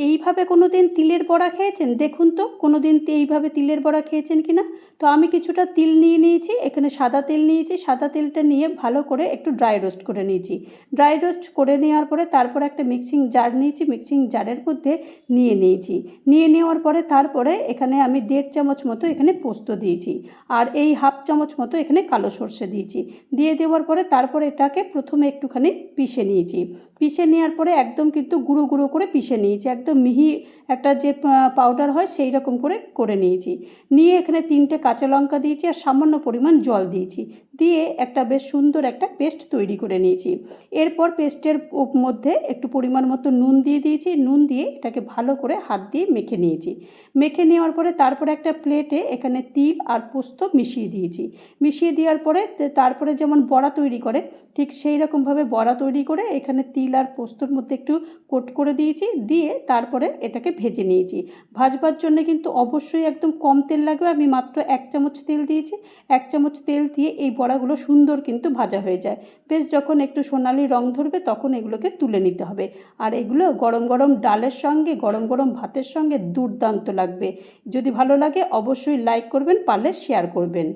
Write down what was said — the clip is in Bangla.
এইভাবে কোনো দিন তিলের বড়া খেয়েছেন? দেখুন তো কোনো দিন এইভাবে তিলের বড়া খেয়েছেন কি না। তো আমি কিছুটা তিল নিয়ে নিয়েছি, এখানে সাদা তেল নিয়েছি। সাদা তেলটা নিয়ে ভালো করে একটু ড্রাই রোস্ট করে নিয়েছি। ড্রাই রোস্ট করে নেওয়ার পরে তারপরে একটা মিক্সিং জার নিয়েছি, মিক্সিং জারের মধ্যে নিয়ে নেওয়ার পরে তারপরে এখানে আমি 1.5 চামচ মতো এখানে পোস্ত দিয়েছি, আর এই 1/2 চামচ মতো এখানে কালো সর্ষে দিয়েছি। দিয়ে দেওয়ার পরে তারপরে এটাকে প্রথমে একটুখানি পিষে নিয়েছি। পিষে নেওয়ার পরে একদম কিন্তু গুঁড়ো গুঁড়ো করে পিষে নিয়েছি, একদম মিহি একটা যে পাউডার হয় সেই রকম করে নিয়েছি। নিয়ে এখানে 3টে কাঁচা লঙ্কা দিয়েছি আর সামান্য পরিমাণ জল দিয়েছি। দিয়ে একটা বেশ সুন্দর একটা পেস্ট তৈরি করে নিয়েছি। এরপর পেস্টের মধ্যে একটু পরিমাণ মতো নুন দিয়ে দিয়েছি। নুন দিয়ে এটাকে ভালো করে হাত দিয়ে মেখে নিয়েছি। মেখে নেওয়ার পরে তারপরে একটা প্লেটে এখানে তিল আর পোস্ত মিশিয়ে দিয়েছি। মিশিয়ে দেওয়ার পরে তারপরে যেমন বড়া তৈরি করে ঠিক সেই রকমভাবে বড়া তৈরি করে এখানে তিল আর পোস্তর মধ্যে একটু কোট করে দিয়েছি। দিয়ে তারপরে এটাকে ভেজে নিয়েছি। ভাজবার জন্য কিন্তু অবশ্যই একদম কম তেল লাগবে। আমি মাত্র 1 চামচ তেল দিয়েছি। 1 চামচ তেল দিয়ে এই বড়াগুলো সুন্দর কিন্তু ভাজা হয়ে যায়। বেশ যখন একটু সোনালি রং ধরবে তখন এগুলোকে তুলে নিতে হবে। আর এগুলো গরম গরম ডালের সঙ্গে, গরম গরম ভাতের সঙ্গে দুর্দান্ত লাগবে। যদি ভালো লাগে অবশ্যই লাইক করবেন, পারলে শেয়ার করবেন।